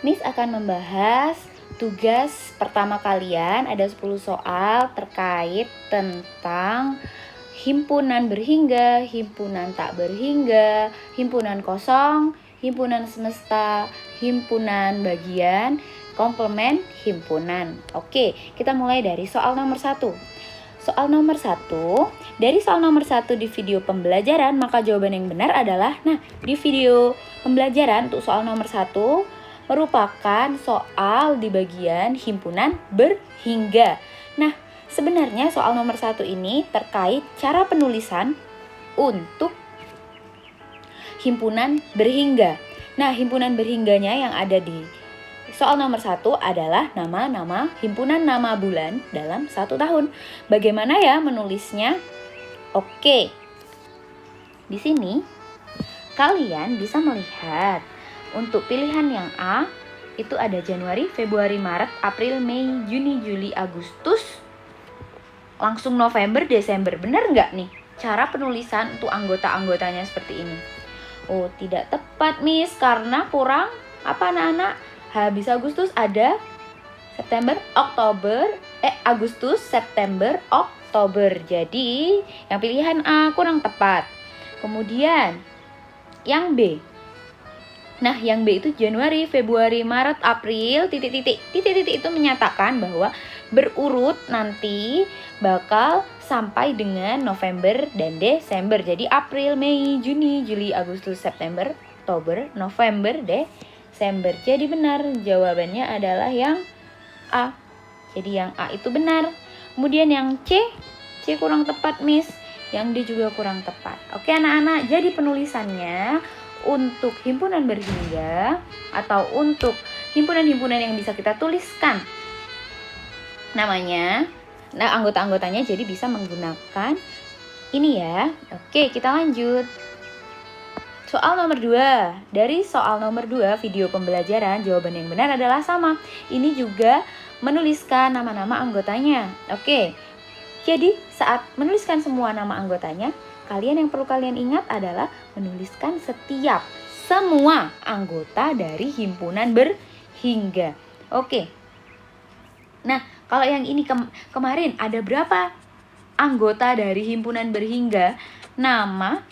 Miss akan membahas tugas pertama kalian, ada 10 soal terkait tentang himpunan berhingga, himpunan tak berhingga, himpunan kosong, himpunan semesta, himpunan bagian, komplement himpunan. Oke, kita mulai dari soal nomor 1. Soal nomor 1, dari soal nomor 1 di video pembelajaran, maka jawaban yang benar adalah, di video pembelajaran untuk soal nomor 1 merupakan soal di bagian himpunan berhingga. Sebenarnya soal nomor 1 ini terkait cara penulisan untuk himpunan berhingga. Himpunan berhingganya yang ada di soal nomor 1 adalah nama-nama himpunan nama bulan dalam 1 tahun. Bagaimana ya menulisnya? Oke. Di sini kalian bisa melihat untuk pilihan yang A itu ada Januari, Februari, Maret, April, Mei, Juni, Juli, Agustus, langsung November, Desember. Benar nggak nih cara penulisan untuk anggota-anggotanya seperti ini? Oh, tidak tepat, Miss, karena kurang apa anak-anak? Habis Agustus ada September, Oktober, Agustus, September, Oktober. Jadi, yang pilihan A kurang tepat. Kemudian, yang B. Yang B itu Januari, Februari, Maret, April, titik-titik. Titik-titik itu menyatakan bahwa berurut nanti bakal sampai dengan November dan Desember. Jadi April, Mei, Juni, Juli, Agustus, September, Oktober, November, Desember. Jadi benar, jawabannya adalah yang A. Jadi yang A itu benar. Kemudian yang C kurang tepat, Miss. Yang D juga kurang tepat. Oke anak-anak, jadi penulisannya untuk himpunan berhingga atau untuk himpunan-himpunan yang bisa kita tuliskan namanya, anggota-anggotanya, jadi bisa menggunakan ini ya. Oke, kita lanjut. Soal nomor 2. Dari soal nomor 2 video pembelajaran, jawaban yang benar adalah sama. Ini juga menuliskan nama-nama anggotanya. Oke. Jadi, saat menuliskan semua nama anggotanya, yang perlu kalian ingat adalah menuliskan semua anggota dari himpunan berhingga. Oke. Kalau yang ini kemarin ada berapa anggota dari himpunan berhingga? Nama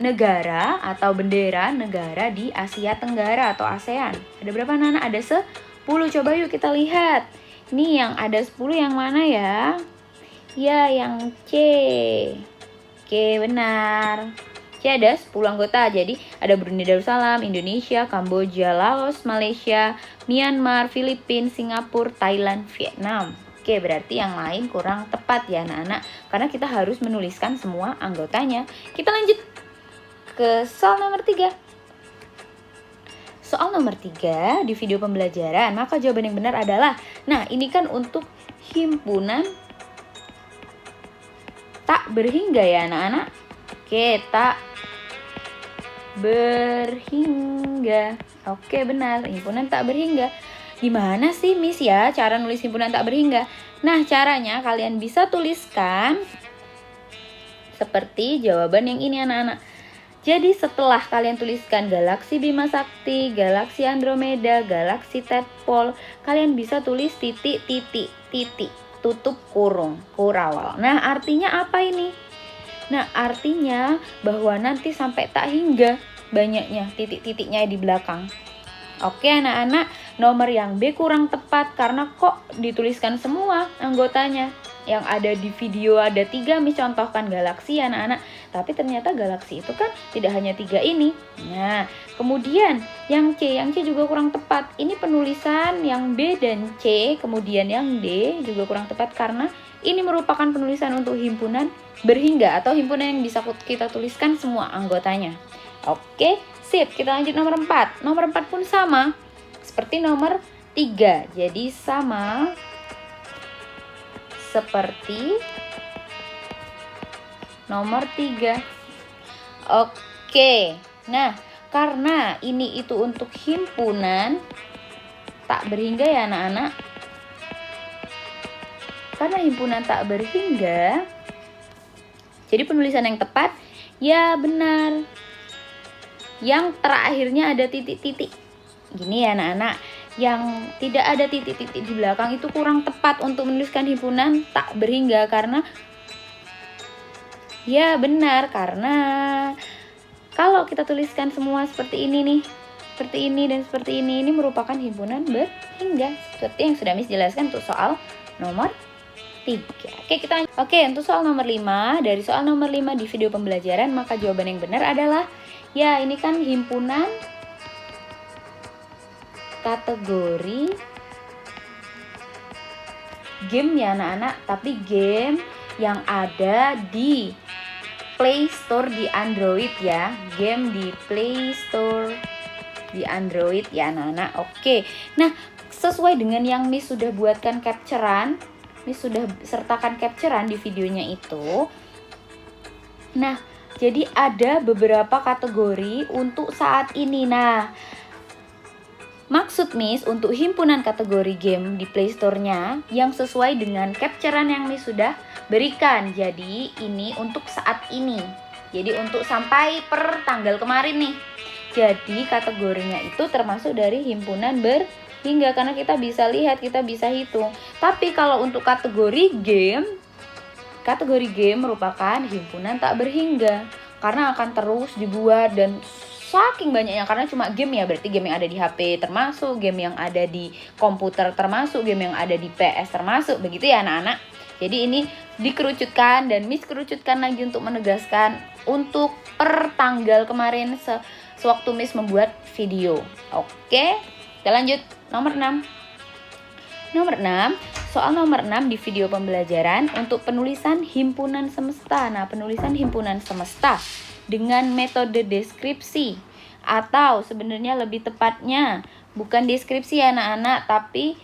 negara atau bendera negara di Asia Tenggara atau ASEAN. Ada berapa anak-anak? Ada 10. Coba yuk kita lihat. Ini yang ada 10 yang mana ya? Ya, yang C. Oke, benar. C ada 10 anggota. Jadi ada Brunei Darussalam, Indonesia, Kamboja, Laos, Malaysia, Myanmar, Filipina, Singapura, Thailand, Vietnam. Oke, berarti yang lain kurang tepat ya anak-anak, karena kita harus menuliskan semua anggotanya. Kita lanjut ke soal nomor 3. Soal nomor 3 di video pembelajaran, maka jawaban yang benar adalah, ini kan untuk himpunan tak berhingga ya anak-anak. Oke, tak berhingga. Oke, benar, himpunan tak berhingga. Gimana sih Miss ya cara nulis himpunan tak berhingga? Caranya kalian bisa tuliskan seperti jawaban yang ini anak-anak. Jadi setelah kalian tuliskan galaksi Bima Sakti, galaksi Andromeda, galaksi Tadpole, kalian bisa tulis titik, tutup kurung, kurawal. Artinya apa ini? Artinya bahwa nanti sampai tak hingga banyaknya titik-titiknya di belakang. Oke anak-anak, nomor yang B kurang tepat karena kok dituliskan semua anggotanya. Yang ada di video ada 3, Miss contohkan galaksi anak-anak. Tapi ternyata galaksi itu kan tidak hanya 3 ini. Kemudian yang C juga kurang tepat. Ini penulisan yang B dan C, kemudian yang D juga kurang tepat karena ini merupakan penulisan untuk himpunan berhingga atau himpunan yang bisa kita tuliskan semua anggotanya. Oke, sip. Kita lanjut nomor 4. Nomor 4 pun sama seperti nomor 3. Jadi sama seperti nomor 3. Oke. Karena ini itu untuk himpunan tak berhingga ya anak-anak. Karena himpunan tak berhingga, jadi penulisan yang tepat ya benar. Yang terakhirnya ada titik-titik. Gini ya anak-anak. yang tidak ada titik-titik di belakang itu kurang tepat untuk menuliskan himpunan tak berhingga, karena ya benar, karena kalau kita tuliskan semua seperti ini nih, seperti ini dan seperti ini merupakan himpunan berhingga, seperti yang sudah Miss jelaskan untuk soal nomor 3. Oke, untuk soal nomor 5, dari soal nomor 5 di video pembelajaran, maka jawaban yang benar adalah ya ini kan himpunan kategori game ya anak-anak, tapi game yang ada di Play Store di Android ya, game di Play Store di Android ya anak-anak. Oke, nah sesuai dengan yang Miss sudah buatkan capturean, Miss sudah sertakan capturean di videonya itu. Nah, jadi ada beberapa kategori untuk saat ini. Nah, maksud Miss untuk himpunan kategori game di Play Store-nya yang sesuai dengan capturean yang Miss sudah berikan. Jadi ini untuk saat ini. Jadi untuk sampai per tanggal kemarin nih. Jadi kategorinya itu termasuk dari himpunan berhingga, karena kita bisa lihat, kita bisa hitung. Tapi kalau untuk kategori game merupakan himpunan tak berhingga, karena akan terus dibuat dan saking banyaknya, karena cuma game ya, berarti game yang ada di HP termasuk, game yang ada di komputer termasuk, game yang ada di PS termasuk, begitu ya anak-anak. Jadi ini dikerucutkan dan Miss kerucutkan lagi untuk menegaskan untuk per tanggal kemarin sewaktu Miss membuat video. Oke, kita lanjut nomor 6. Nomor 6, soal nomor 6 di video pembelajaran untuk penulisan himpunan semesta. Nah, penulisan himpunan semesta dengan metode deskripsi, atau sebenarnya lebih tepatnya bukan deskripsi ya anak-anak, tapi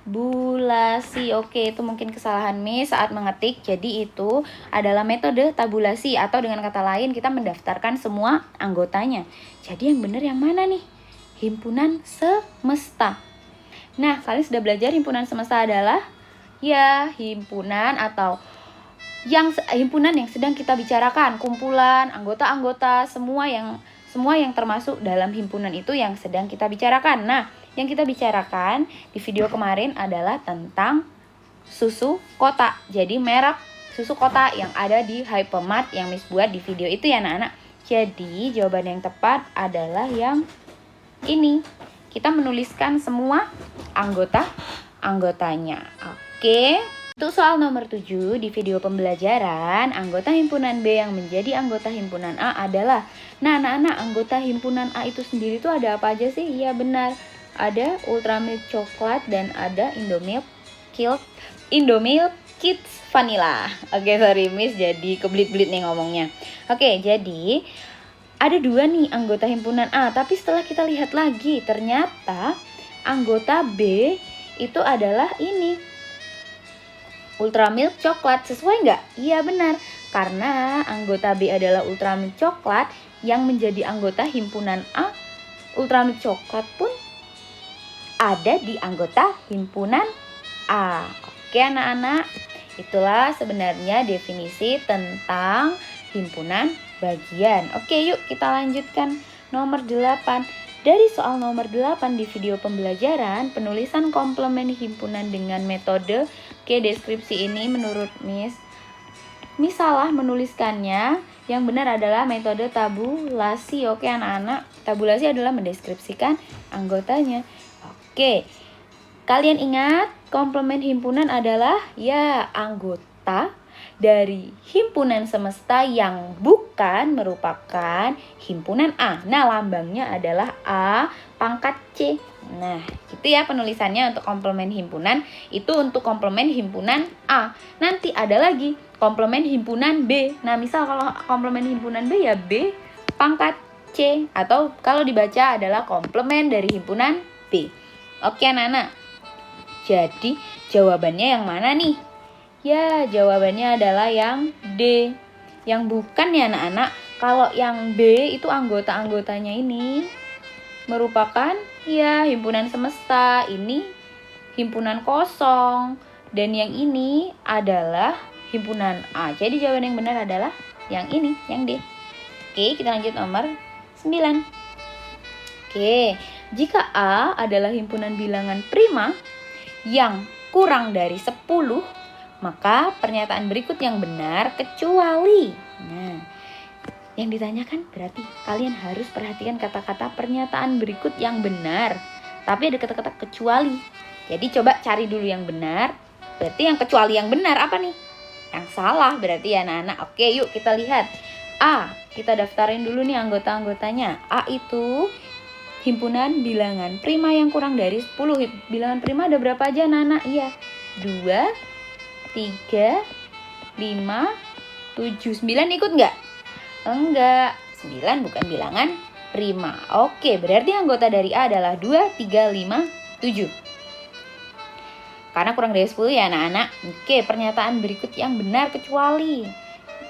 tabulasi. Oke, itu mungkin kesalahan Miss saat mengetik. Jadi itu adalah metode tabulasi, atau dengan kata lain kita mendaftarkan semua anggotanya. Jadi yang benar yang mana nih? Himpunan semesta. Nah, kalian sudah belajar himpunan semesta adalah ya himpunan atau himpunan yang sedang kita bicarakan, kumpulan anggota-anggota semua yang termasuk dalam himpunan itu yang sedang kita bicarakan. Nah, yang kita bicarakan di video kemarin adalah tentang susu kotak. Jadi merek susu kotak yang ada di Hypermart yang Miss buat di video itu ya anak-anak. Jadi jawaban yang tepat adalah yang ini. Kita menuliskan semua anggotanya. Oke. Untuk soal nomor 7 di video pembelajaran, anggota himpunan B yang menjadi anggota himpunan A adalah. Nah, anak-anak, anggota himpunan A itu sendiri itu ada apa aja sih? Iya benar. Ada Ultramilk coklat dan ada Indomilk Kids Vanilla. Oke, sorry Miss jadi kebelit-belit nih ngomongnya. Oke, jadi ada 2 nih anggota himpunan A, tapi setelah kita lihat lagi ternyata anggota B itu adalah ini Ultramilk coklat. Sesuai nggak? Iya benar, karena anggota B adalah Ultramilk coklat yang menjadi anggota himpunan A. Ultramilk coklat pun ada di anggota himpunan A. Oke anak-anak, itulah sebenarnya definisi tentang himpunan bagian. Oke, yuk kita lanjutkan nomor 8. Dari soal nomor 8 di video pembelajaran, penulisan komplement himpunan dengan metode deskripsi ini menurut Miss salah menuliskannya. Yang benar adalah metode tabulasi. Oke anak-anak, tabulasi adalah mendeskripsikan anggotanya. Oke, kalian ingat komplement himpunan adalah ya anggota dari himpunan semesta yang bukan merupakan himpunan A. Nah, lambangnya adalah A pangkat C. Nah, gitu ya penulisannya untuk komplement himpunan. Itu untuk komplement himpunan A. Nanti ada lagi komplement himpunan B. Nah, misal kalau komplement himpunan B ya B pangkat C. Atau kalau dibaca adalah komplement dari himpunan B. Oke anak-anak. Jadi jawabannya yang mana nih? Ya, jawabannya adalah yang D. Yang bukan ya anak-anak. Kalau yang B itu anggota-anggotanya ini merupakan ya himpunan semesta, ini himpunan kosong, dan yang ini adalah himpunan A. Jadi jawaban yang benar adalah yang ini, yang D. Oke, kita lanjut nomor 9. Oke, Jika A adalah himpunan bilangan prima yang kurang dari 10, maka pernyataan berikut yang benar kecuali. Nah, yang ditanyakan berarti kalian harus perhatikan kata-kata pernyataan berikut yang benar. Tapi ada kata-kata kecuali. Jadi coba cari dulu yang benar. Berarti yang kecuali yang benar apa nih? Yang salah berarti ya anak-anak. Oke, yuk kita lihat. A, kita daftarin dulu nih anggota-anggotanya. A itu himpunan bilangan prima yang kurang dari 10. Bilangan prima ada berapa aja anak-anak? Iya, 2, 3, 5, 7, 9 ikut nggak? Enggak, 9 bukan bilangan prima. Oke, berarti anggota dari A adalah 2, 3, 5, 7. Karena kurang dari 10 ya anak-anak. Oke, pernyataan berikut yang benar kecuali.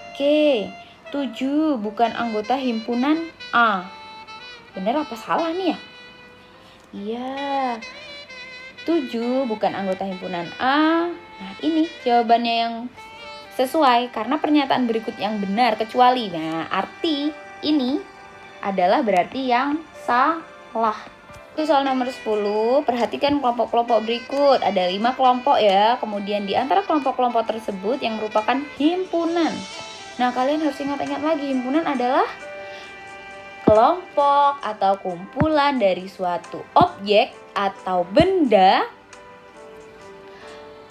Oke, 7 bukan anggota himpunan A. Benar apa salah nih ya? Iya, 7 bukan anggota himpunan A. Nah, ini jawabannya yang sesuai karena pernyataan berikut yang benar kecuali. Nah, arti ini adalah berarti yang salah. Itu soal nomor 10, perhatikan kelompok-kelompok berikut. Ada 5 kelompok ya. Kemudian di antara kelompok-kelompok tersebut yang merupakan himpunan. Nah, kalian harus ingat-ingat lagi, himpunan adalah kelompok atau kumpulan dari suatu objek atau benda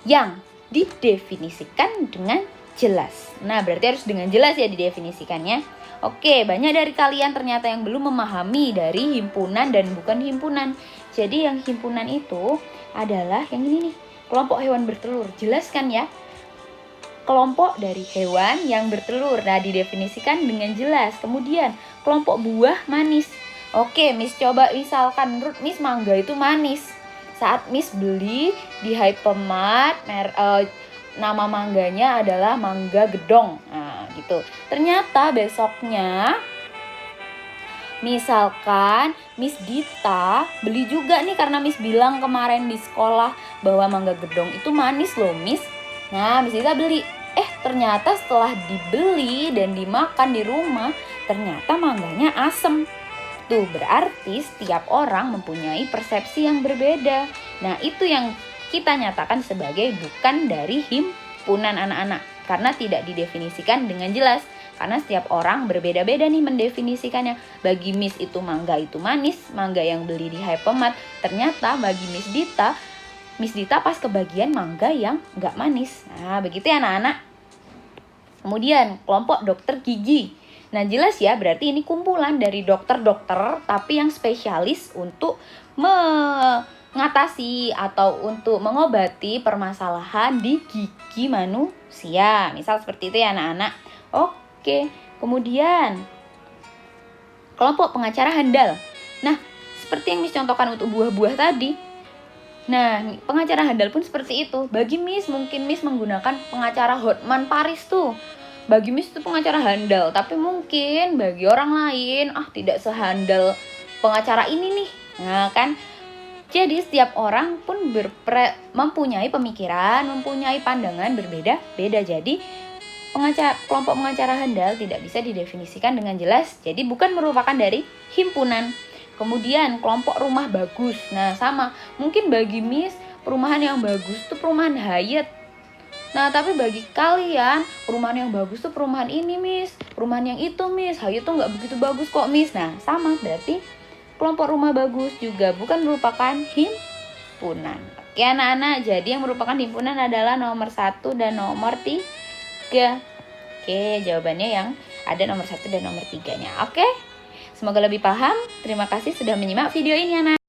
yang didefinisikan dengan jelas. Nah, berarti harus dengan jelas ya didefinisikannya. Oke, banyak dari kalian ternyata yang belum memahami dari himpunan dan bukan himpunan. Jadi yang himpunan itu adalah yang ini nih, kelompok hewan bertelur. Jelaskan ya. Kelompok dari hewan yang bertelur. Nah, didefinisikan dengan jelas. Kemudian, kelompok buah manis. Oke, Miss coba misalkan menurut Miss mangga itu manis. Saat Miss beli di Hypermart, nama mangganya adalah mangga gedong. Nah, gitu. Ternyata besoknya misalkan Miss Dita beli juga nih karena Miss bilang kemarin di sekolah bahwa mangga gedong itu manis loh, Miss. Nah, Miss Dita beli. Ternyata setelah dibeli dan dimakan di rumah, ternyata mangganya asem. Tuh, berarti setiap orang mempunyai persepsi yang berbeda. Nah, itu yang kita nyatakan sebagai bukan dari himpunan anak-anak. Karena tidak didefinisikan dengan jelas. Karena setiap orang berbeda-beda nih mendefinisikannya. Bagi Miss itu mangga itu manis, mangga yang beli di Hypermart. Ternyata bagi Miss Dita pas kebagian mangga yang nggak manis. Nah, begitu ya anak-anak. Kemudian kelompok dokter gigi. Nah, jelas ya, berarti ini kumpulan dari dokter-dokter tapi yang spesialis untuk mengatasi atau untuk mengobati permasalahan di gigi manusia. Misal seperti itu ya anak-anak. Oke, kemudian kelompok pengacara handal. Nah, seperti yang Miss contohkan untuk buah-buah tadi. Nah, pengacara handal pun seperti itu. Bagi Miss, mungkin Miss menggunakan pengacara Hotman Paris tuh. Bagi Miss itu pengacara handal, tapi mungkin bagi orang lain tidak sehandal pengacara ini nih. Nah, kan? Jadi setiap orang pun mempunyai pemikiran, mempunyai pandangan berbeda-beda. Jadi kelompok pengacara handal tidak bisa didefinisikan dengan jelas. Jadi bukan merupakan dari himpunan. Kemudian kelompok rumah bagus. Nah, sama. Mungkin bagi Miss perumahan yang bagus itu perumahan Hyatt. Nah, tapi bagi kalian perumahan yang bagus tuh perumahan ini, Miss. Perumahan yang itu, Miss. Hyatt tuh nggak begitu bagus kok, Miss. Nah, sama. Berarti kelompok rumah bagus juga bukan merupakan himpunan. Oke anak-anak, jadi yang merupakan himpunan adalah nomor 1 dan nomor 3. Oke, jawabannya yang ada nomor 1 dan nomor 3-nya. Oke, semoga lebih paham. Terima kasih sudah menyimak video ini anak.